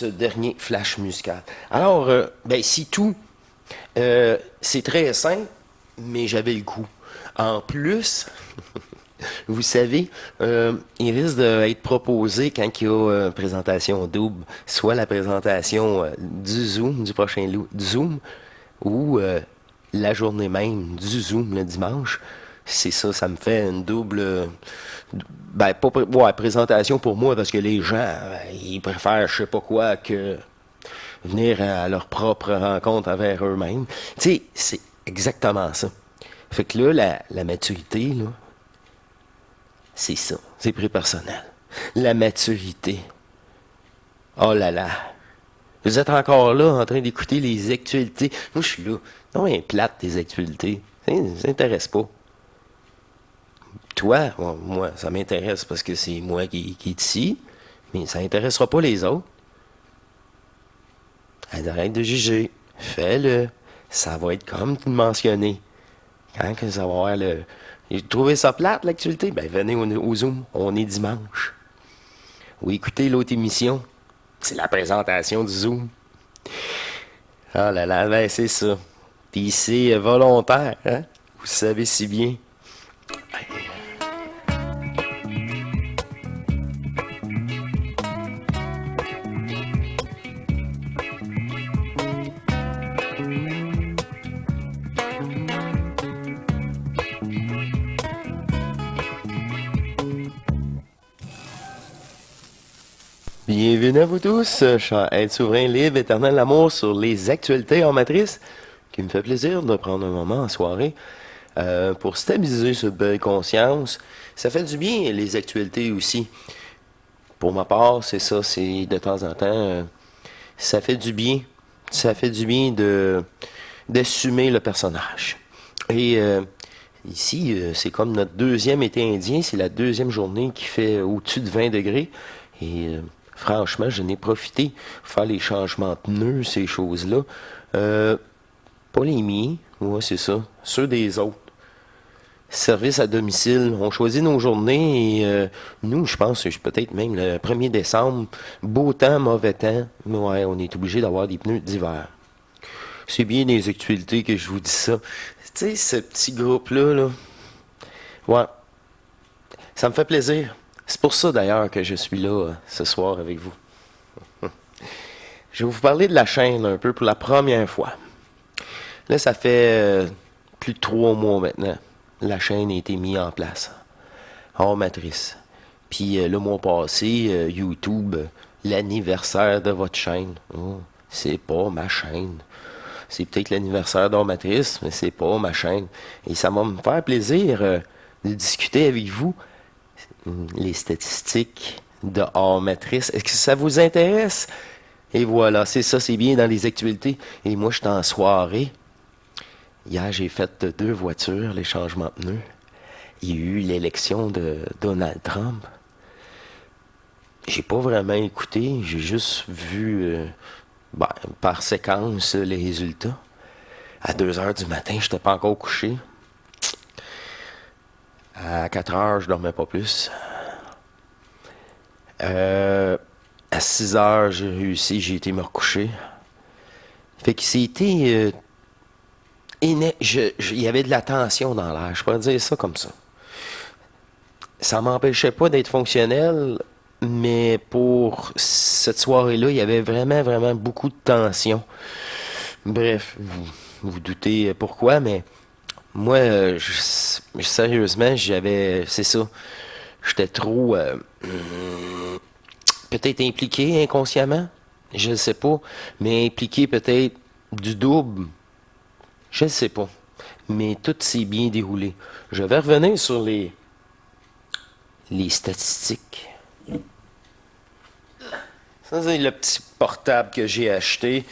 ce dernier flash musical. Alors, c'est tout. C'est très simple, mais j'avais le goût. En plus, vous savez, il risque d'être proposé quand il y a présentation double, soit la présentation du Zoom, du prochain Zoom, ou la journée même du Zoom le dimanche. C'est ça, ça me fait une double... pas présentation pour moi, parce que les gens, ils préfèrent je sais pas quoi que venir à leur propre rencontre envers eux-mêmes. Tu sais, c'est exactement ça. Fait que là, la maturité, là, c'est ça. C'est très personnel. La maturité. Oh là là. Vous êtes encore là en train d'écouter les actualités. Moi, je suis là. Non, mais plate tes actualités. Ça m'intéresse pas. Toi, moi, ça m'intéresse parce que c'est moi qui est ici, mais ça n'intéressera pas les autres. Arrête de juger. Fais-le. Ça va être comme tu le mentionnais. Quand que ça va avoir le... J'ai trouvé ça plate, l'actualité? Ben, venez au Zoom. On est dimanche. Ou écoutez l'autre émission. C'est la présentation du Zoom. Ah là là, ben c'est ça. Puis c'est volontaire, hein? Vous savez si bien. Bienvenue à vous tous, cher être souverain, libre, éternel amour sur les actualités en matrice, qui me fait plaisir de prendre un moment en soirée pour stabiliser cette belle conscience. Ça fait du bien, les actualités aussi. Pour ma part, c'est ça, c'est de temps en temps, ça fait du bien. Ça fait du bien d'assumer le personnage. Et ici, c'est comme notre deuxième été indien, c'est la deuxième journée qui fait au-dessus de 20 degrés. Et franchement, je n'ai profité faire les changements de pneus, ces choses-là. Pas les miens, ouais, c'est ça, ceux des autres. Service à domicile, on choisit nos journées et nous, je pense, peut-être même le 1er décembre, beau temps, mauvais temps, ouais, on est obligé d'avoir des pneus d'hiver. C'est bien des actualités que je vous dis ça. Tu sais, ce petit groupe-là, là, ouais, ça me fait plaisir. C'est pour ça d'ailleurs que je suis là ce soir avec vous. Je vais vous parler de la chaîne un peu pour la première fois. Là, ça fait plus de 3 mois maintenant. La chaîne a été mise en place. Hors matrice. Puis le mois passé, YouTube, l'anniversaire de votre chaîne. Oh, c'est pas ma chaîne. C'est peut-être l'anniversaire d'Hors matrice, mais c'est pas ma chaîne. Et ça va me faire plaisir de discuter avec vous les statistiques de hors matrice. Est-ce que ça vous intéresse? Et voilà, c'est ça, c'est bien dans les actualités. Et moi, je suis en soirée. Hier, j'ai fait 2 voitures, les changements de pneus. Il y a eu l'élection de Donald Trump. J'ai pas vraiment écouté, j'ai juste vu par séquence les résultats. À 2 heures du matin, je n'étais pas encore couché. À 4 heures, je dormais pas plus. À 6 heures, j'ai réussi, j'ai été me recoucher. Fait que c'était... il y avait de la tension dans l'air, je pourrais dire ça comme ça. Ça m'empêchait pas d'être fonctionnel, mais pour cette soirée-là, il y avait vraiment, vraiment beaucoup de tension. Bref, vous doutez pourquoi, mais moi, sérieusement, c'est ça. J'étais trop, peut-être impliqué inconsciemment, je ne sais pas, mais impliqué peut-être du double, je ne sais pas. Mais tout s'est bien déroulé. Je vais revenir sur les statistiques. Ça, c'est le petit portable que j'ai acheté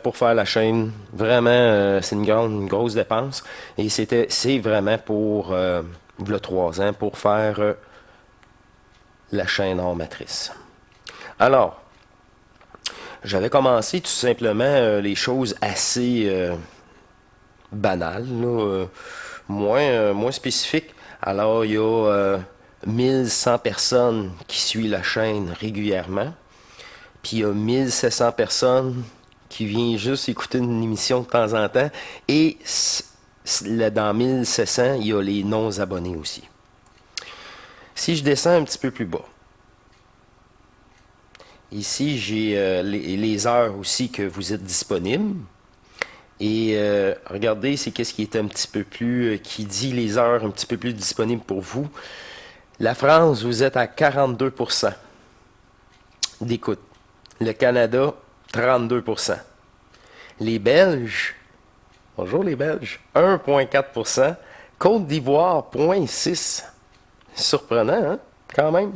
pour faire la chaîne. Vraiment, c'est une grosse dépense. Et c'est vraiment pour, il y a 3 ans, pour faire la chaîne hors matrice. Alors, j'avais commencé tout simplement les choses assez banales, là, moins spécifiques. Alors, il y a 1100 personnes qui suivent la chaîne régulièrement. Puis il y a 1700 personnes qui viennent juste écouter une émission de temps en temps. Et dans 1700, il y a les non-abonnés aussi. Si je descends un petit peu plus bas, ici j'ai les heures aussi que vous êtes disponibles. Et regardez, c'est qu'est-ce qui est un petit peu plus, qui dit les heures un petit peu plus disponibles pour vous. La France, vous êtes à 42% d'écoute. Le Canada, 32%. Les Belges, bonjour les Belges, 1,4%. Côte d'Ivoire, 0,6%. Surprenant, hein, quand même.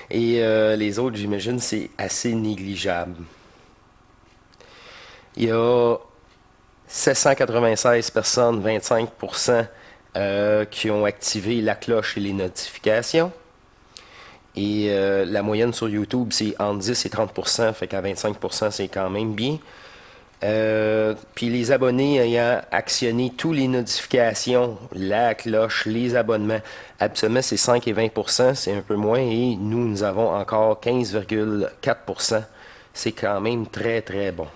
Et les autres, j'imagine, c'est assez négligeable. Il y a 796 personnes, 25%, qui ont activé la cloche et les notifications. Et la moyenne sur YouTube, c'est entre 10 et 30%, fait qu'à 25%, c'est quand même bien. Puis les abonnés ayant actionné toutes les notifications, la cloche, les abonnements, absolument c'est 5 et 20%, c'est un peu moins. Et nous avons encore 15,4%. C'est quand même très, très bon.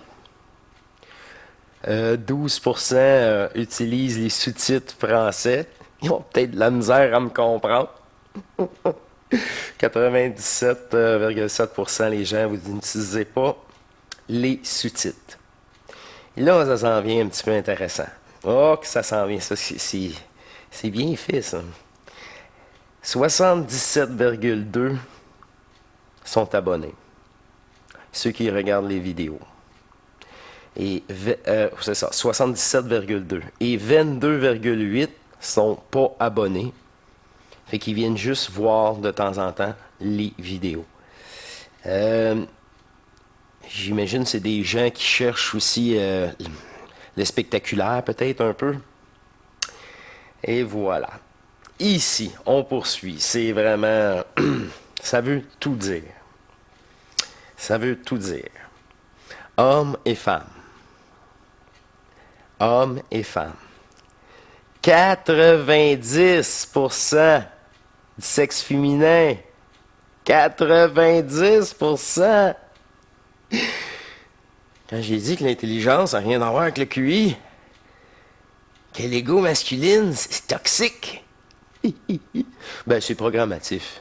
12% utilisent les sous-titres français. Ils ont peut-être de la misère à me comprendre. 97,7% les gens, vous n'utilisez pas les sous-titres. Et là, ça s'en vient un petit peu intéressant. Oh, que ça s'en vient. Ça, c'est bien fait, ça. 77,2 sont abonnés. Ceux qui regardent les vidéos. Et c'est ça, 77,2. Et 22,8 sont pas abonnés. Fait qu'ils viennent juste voir de temps en temps les vidéos. J'imagine que c'est des gens qui cherchent aussi le spectaculaire, peut-être un peu. Et voilà. Ici, on poursuit. C'est vraiment... ça veut tout dire. Ça veut tout dire. Hommes et femmes. Hommes et femmes. 90% du sexe féminin. 90%. Quand j'ai dit que l'intelligence n'a rien à voir avec le QI, que l'ego masculine, c'est toxique. Ben, c'est programmatif.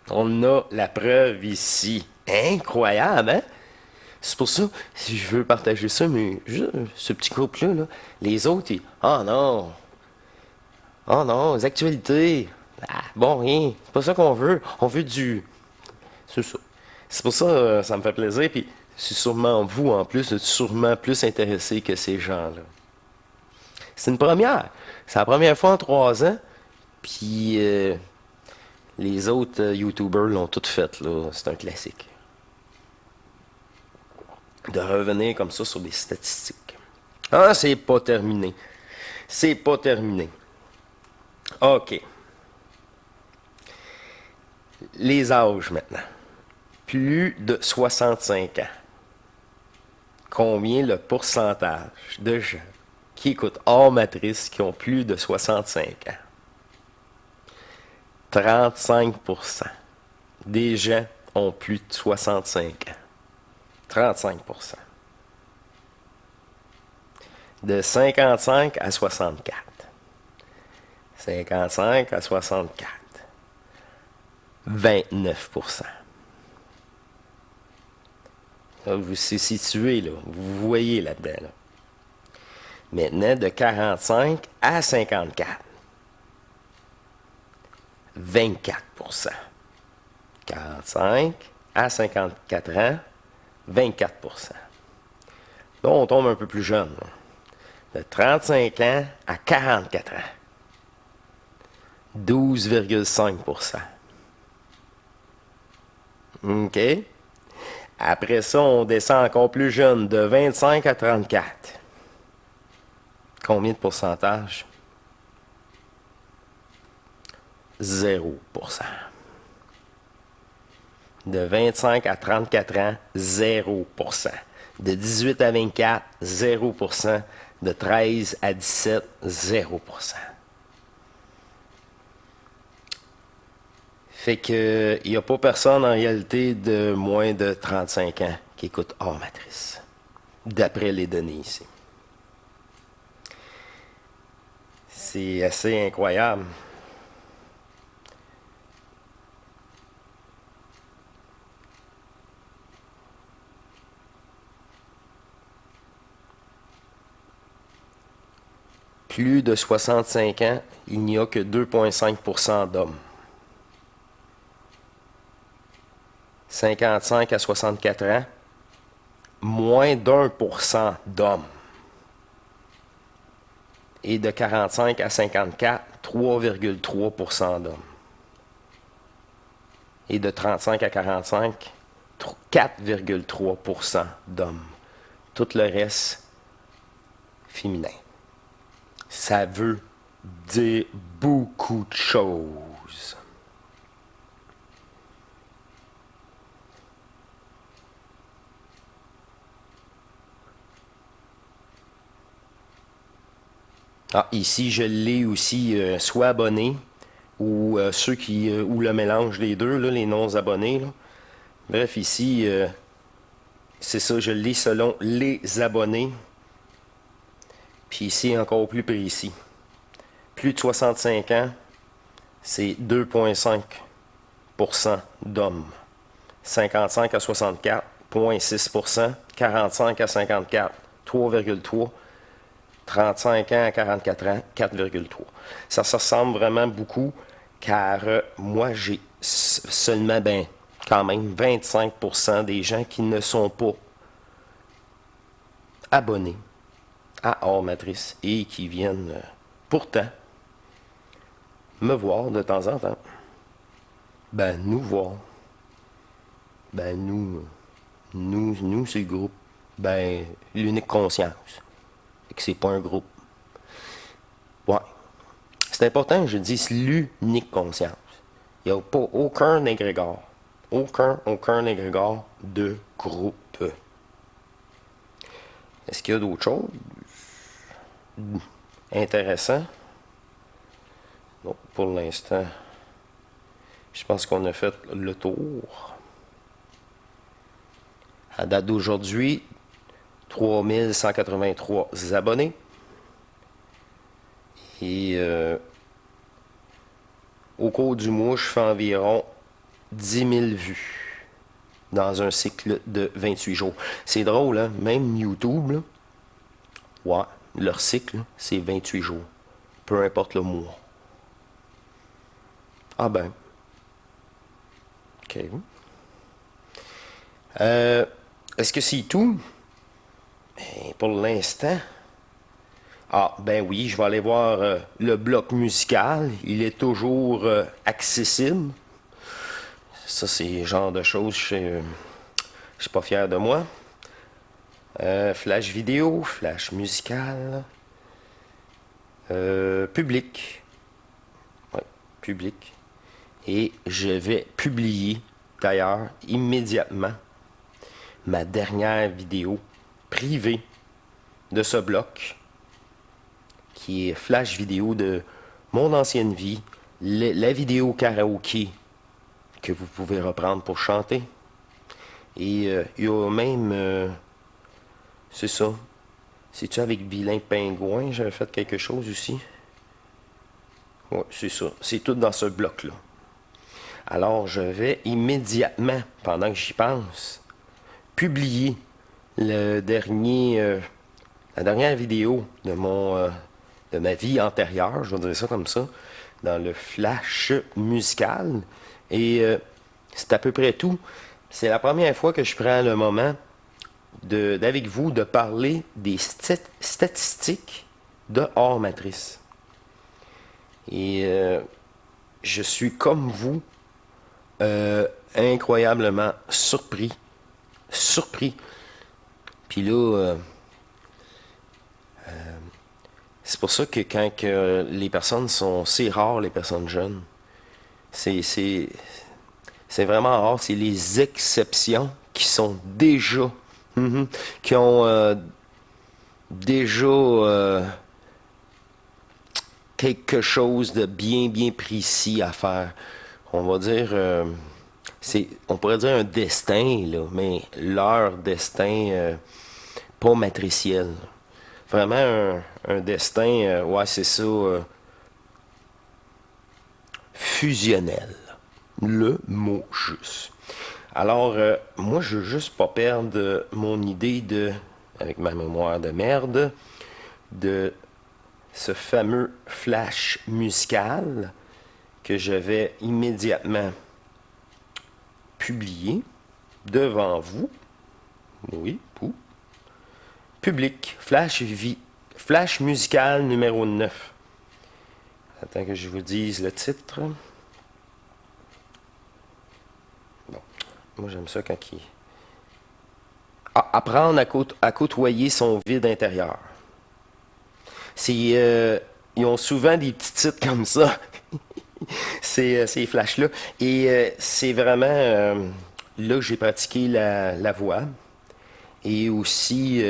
On a la preuve ici. Incroyable, hein? C'est pour ça, si je veux partager ça, mais juste ce petit groupe-là, là, les autres, ils... Oh non! Oh non, les actualités! Ah, bon, rien. C'est pas ça qu'on veut. On veut du... C'est ça. C'est pour ça, ça me fait plaisir, puis c'est sûrement vous, en plus, êtes sûrement plus intéressé que ces gens-là. C'est une première. C'est la première fois en 3 ans, puis les autres YouTubers l'ont toutes fait, là. C'est un classique. De revenir comme ça sur des statistiques. Ah, c'est pas terminé. C'est pas terminé. OK. Les âges maintenant. Plus de 65 ans. Combien le pourcentage de gens qui écoutent hors matrice qui ont plus de 65 ans? 35% des gens ont plus de 65 ans. 35%. De 55 à 64. 55 à 64. 29%. Là, vous c'est situé, là. Vous voyez là-dedans. Là. Maintenant, de 45 à 54. 24%. 45 à 54 ans, 24%. Là, on tombe un peu plus jeune. Là. De 35 ans à 44 ans. 12,5%. OK? Après ça, on descend encore plus jeune, de 25 à 34. Combien de pourcentage? 0%. De 25 à 34 ans, 0%. De 18 à 24, 0%. De 13 à 17, 0%. Fait que il n'y a pas personne en réalité de moins de 35 ans qui écoute hors matrice, d'après les données ici. C'est assez incroyable. Plus de 65 ans, il n'y a que 2,5% d'hommes. 55 à 64 ans, moins d'1% d'hommes. Et de 45 à 54, 3,3% d'hommes. Et de 35 à 45, 4,3% d'hommes. Tout le reste, féminin. Ça veut dire beaucoup de choses. Ah, ici, je l'ai aussi soit abonné ou ceux qui ou le mélange des deux, là, les non-abonnés. Là. Bref, ici, c'est ça, je l'ai selon les abonnés. Puis ici, encore plus précis. Plus de 65 ans, c'est 2,5% d'hommes. 55 à 64, 0,6%. 45 à 54, 3,3%. 35 ans à 44 ans, 4,3. Ça se ressemble vraiment beaucoup, car moi, j'ai seulement, quand même, 25% des gens qui ne sont pas abonnés à Hors Matrice et qui viennent pourtant me voir de temps en temps. Nous voir. Nous, c'est le groupe. L'unique conscience. Et que c'est pas un groupe. Ouais. C'est important que je dise l'unique conscience. Il n'y a pas aucun égrégore. Aucun égrégore de groupe. Est-ce qu'il y a d'autres choses intéressantes? Non, pour l'instant, je pense qu'on a fait le tour. À date d'aujourd'hui, 3183 abonnés. Et au cours du mois, je fais environ 10 000 vues dans un cycle de 28 jours. C'est drôle, hein? Même YouTube, là, ouais, leur cycle, c'est 28 jours. Peu importe le mois. Ah ben. OK. Est-ce que c'est tout? Pour l'instant. Ah, ben oui, je vais aller voir le bloc musical. Il est toujours accessible. Ça, c'est le genre de choses, je suis pas fier de moi. Flash vidéo, flash musical. Public. Ouais, public. Et je vais publier, d'ailleurs, immédiatement, ma dernière vidéo privée de ce bloc, qui est flash vidéo de mon ancienne vie, la vidéo karaoké que vous pouvez reprendre pour chanter. Et il y a même, c'est ça, c'est-tu avec Vilain Pingouin, j'avais fait quelque chose aussi? Ouais, c'est ça, c'est tout dans ce bloc-là. Alors, je vais immédiatement, pendant que j'y pense, publier le dernier, la dernière vidéo de de ma vie antérieure, je vais dire ça comme ça, dans le flash musical. Et c'est à peu près tout. C'est la première fois que je prends le moment d'avec vous de parler des statistiques de hors matrice. Et je suis comme vous incroyablement surpris. Puis là, c'est pour ça que quand les personnes sont... C'est rare, les personnes jeunes. C'est vraiment rare. C'est les exceptions qui sont déjà... qui ont déjà quelque chose de bien précis à faire. on va dire, on pourrait dire un destin, là, mais leur destin pas matriciel. Vraiment un destin, ouais, c'est ça, fusionnel. Le mot juste. Alors, moi, je veux juste pas perdre mon idée avec ma mémoire de merde, de ce fameux flash musical que je vais immédiatement publier devant vous. Oui, vous. Public. Flash musical numéro 9. Attends que je vous dise le titre. Bon. Moi, j'aime ça quand il... Apprendre à côtoyer son vide intérieur. Ils ont souvent des petits titres comme ça, ces flashs-là. Et c'est vraiment là que j'ai pratiqué la voix. Et aussi,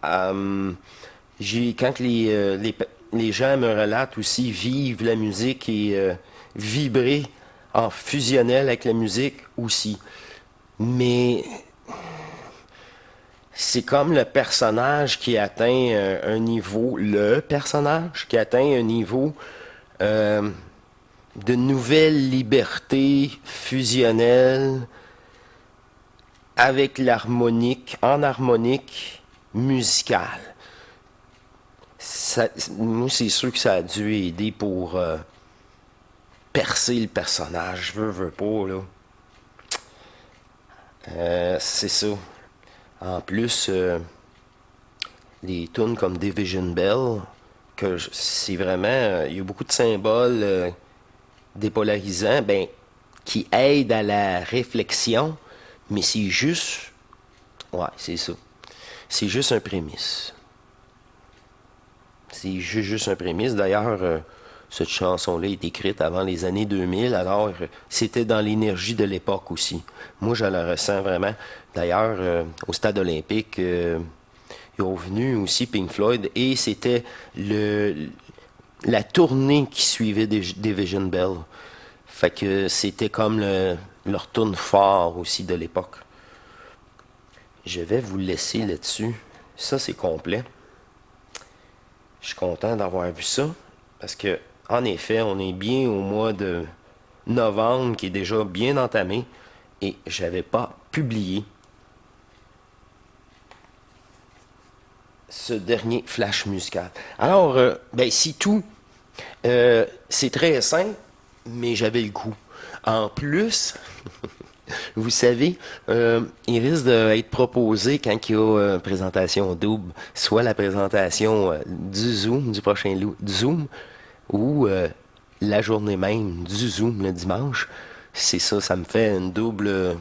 quand les gens me relatent aussi, vivent la musique et vibrer en fusionnel avec la musique aussi. Mais c'est comme le personnage qui atteint un niveau, le personnage qui atteint un niveau euh, de nouvelle liberté fusionnelle avec l'harmonique, en harmonique musicale. Moi, c'est sûr que ça a dû aider pour percer le personnage. Veux pas, là. C'est ça. En plus, les tunes comme Division Bell, que c'est vraiment... il y a beaucoup de symboles dépolarisants, ben, qui aident à la réflexion, mais c'est juste... Ouais, c'est ça. C'est juste un prémisse. C'est juste un prémisse. D'ailleurs, cette chanson-là est écrite avant les années 2000, alors c'était dans l'énergie de l'époque aussi. Moi, je la ressens vraiment. D'ailleurs, au Stade olympique, ils ont venu aussi Pink Floyd, et c'était la tournée qui suivait Division Bell. Fait que c'était comme leur tourne phare aussi de l'époque. Je vais vous laisser là-dessus. Ça, c'est complet. Je suis content d'avoir vu ça, parce que, en effet, on est bien au mois de novembre, qui est déjà bien entamé, et j'avais pas publié ce dernier flash musical. Alors, ben, c'est tout. C'est très simple, mais j'avais le goût. En plus, vous savez, il risque d'être proposé quand il y a une présentation double, soit la présentation du Zoom, du prochain Zoom, ou la journée même du Zoom le dimanche. C'est ça, ça me fait une double...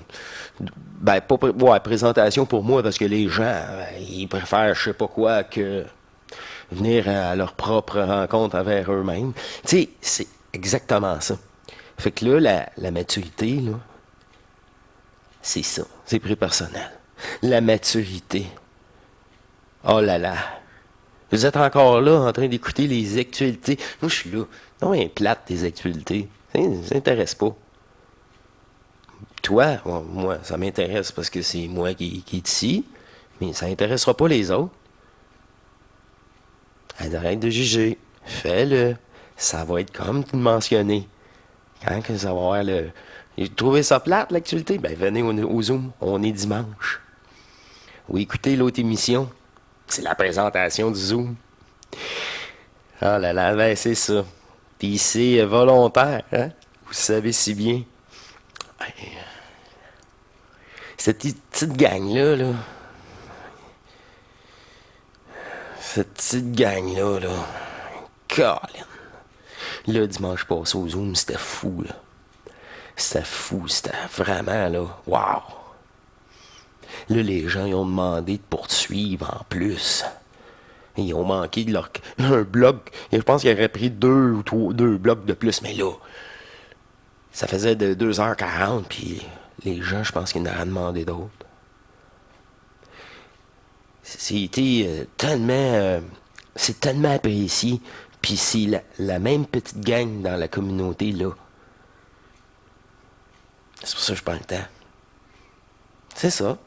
ben, pas ouais, présentation pour moi, parce que les gens, ils préfèrent je sais pas quoi que venir à leur propre rencontre envers eux-mêmes. Tu sais, c'est exactement ça. Fait que là, la maturité, là, c'est ça. C'est très personnel. La maturité. Oh là là. Vous êtes encore là en train d'écouter les actualités. Moi, je suis là. Non, mais plate tes actualités. Ça m'intéresse pas. Toi, moi, ça m'intéresse parce que c'est moi qui est ici. Mais ça n'intéressera pas les autres. Arrête de juger. Fais-le. Ça va être comme tu le mentionnais. Quand que ça va avoir le... J'ai trouvé ça plate, l'actualité? Ben, venez au Zoom. On est dimanche. Ou écoutez l'autre émission. C'est la présentation du Zoom. Ah là là, ben c'est ça. Puis c'est volontaire, hein? Vous savez si bien. Cette petite gang-là, là. Cette petite gang-là, là. Colin. Le dimanche passé au Zoom, c'était fou, là. C'était fou, c'était vraiment, là. Wow! Là, les gens, ils ont demandé de poursuivre en plus. Ils ont manqué de leur... un bloc. Je pense qu'ils auraient pris deux blocs de plus. Mais là, ça faisait de 2h40, puis les gens, je pense qu'ils en auraient demandé d'autres. C'était tellement... c'est tellement apprécié. Puis c'est la même petite gang dans la communauté, là. C'est pour ça que je prends le temps. C'est ça.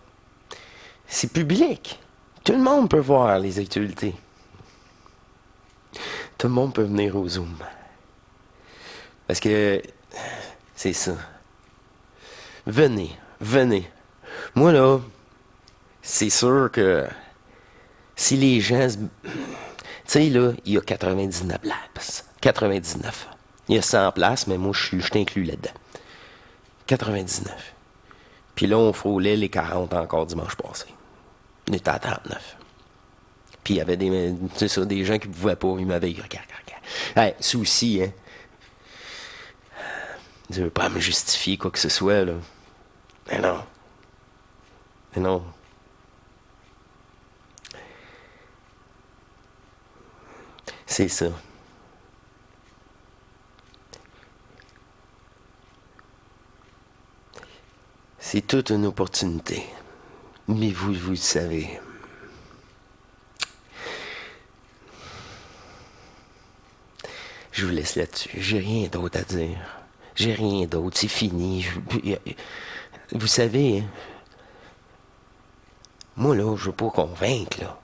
C'est public. Tout le monde peut voir les actualités. Tout le monde peut venir au Zoom. Parce que c'est ça. Venez, venez. Moi, là, c'est sûr que si les gens... Tu sais, là, il y a 99 places. 99. Il y a 100 places, mais moi, je suis inclus là-dedans. 99. Puis là, on frôlait les 40 encore dimanche passé. On était à 39. Puis il y avait c'est ça, des gens qui ne pouvaient pas. Ils m'avaient dit, regarde. Hey, souci, hein. Je ne veux pas me justifier quoi que ce soit, là. Mais non. Mais non. C'est ça. C'est toute une opportunité. Mais vous le savez. Je vous laisse là-dessus. J'ai rien d'autre à dire. J'ai rien d'autre. C'est fini. Vous savez, hein, moi, là, je veux pas convaincre, là.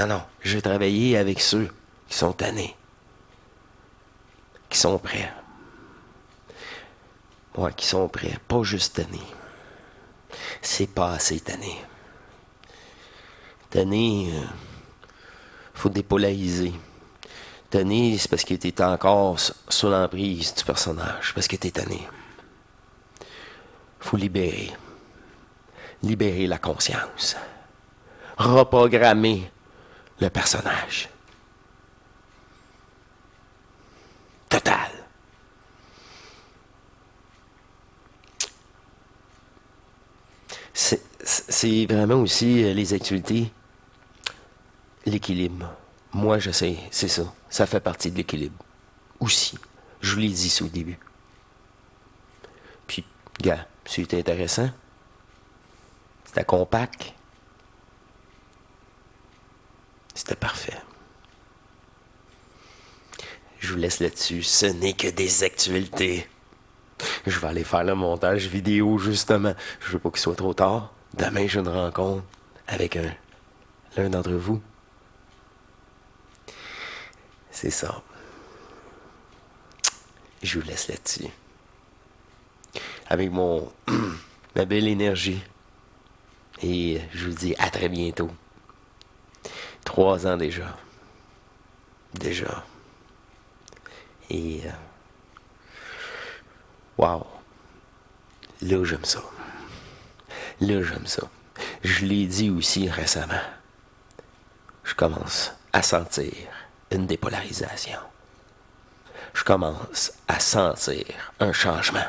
Non. Je veux travailler avec ceux qui sont tannés. Qui sont prêts. Ouais, qui sont prêts. Pas juste tannés. C'est pas assez tanné. Tanné, faut dépolariser. Tanné, c'est parce que t'es encore sous l'emprise du personnage. Parce que t'es tanné. Faut libérer. Libérer la conscience. Reprogrammer le personnage. Total. C'est vraiment aussi les actualités, l'équilibre. Moi, je sais, c'est ça. Ça fait partie de l'équilibre. Aussi. Je vous l'ai dit ça au début. Puis, gars, c'était intéressant. C'était compact. C'était parfait. Je vous laisse là-dessus. Ce n'est que des actualités. Je vais aller faire le montage vidéo, justement. Je veux pas qu'il soit trop tard. Demain, j'ai une rencontre avec l'un d'entre vous. C'est ça. Je vous laisse là-dessus. Avec ma belle énergie. Et je vous dis à très bientôt. 3 ans déjà. Déjà. Et... wow. Là, j'aime ça. Là, j'aime ça. Je l'ai dit aussi récemment. Je commence à sentir une dépolarisation. Je commence à sentir un changement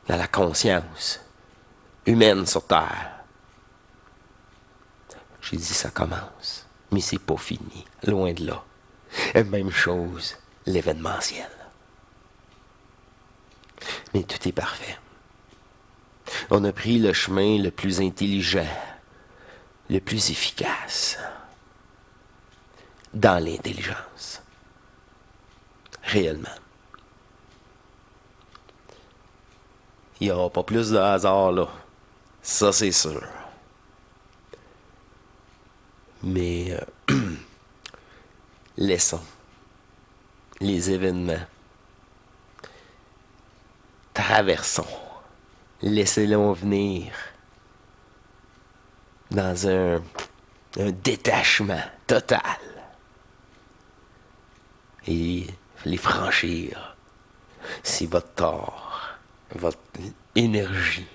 dans la conscience humaine sur Terre. J'ai dit ça commence, mais c'est pas fini, loin de là. Et même chose, l'événementiel. Mais tout est parfait. On a pris le chemin le plus intelligent, le plus efficace, dans l'intelligence. Réellement. Il n'y aura pas plus de hasard là. Ça, c'est sûr. Mais laissons les événements. Traversons. Laissez-les venir dans un détachement total. Et les franchir. C'est votre tort, votre énergie.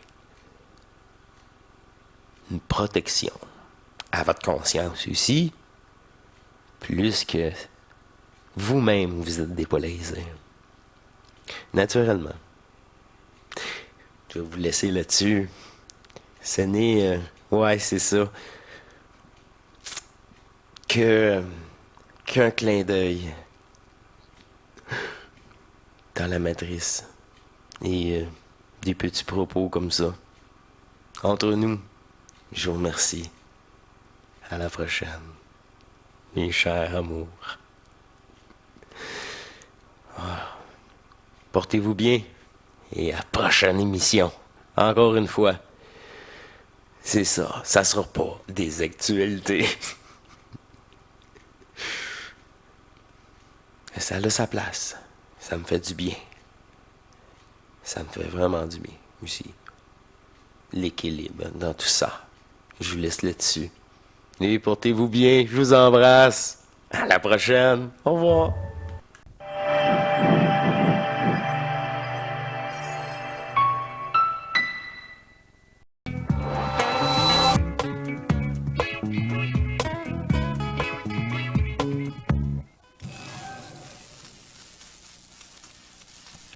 Une protection à votre conscience aussi, plus que vous-même vous êtes dépolarisé. Naturellement. Je vais vous laisser là-dessus. Ce n'est... ouais, c'est ça. Qu'un clin d'œil dans la matrice. Et des petits propos comme ça. Entre nous, je vous remercie. À la prochaine. Mes chers amours. Portez-vous bien et à la prochaine émission. Encore une fois, c'est ça. Ça sera pas des actualités. Ça a sa place. Ça me fait du bien. Ça me fait vraiment du bien aussi. L'équilibre dans tout ça. Je vous laisse là-dessus. Et portez-vous bien. Je vous embrasse. À la prochaine. Au revoir.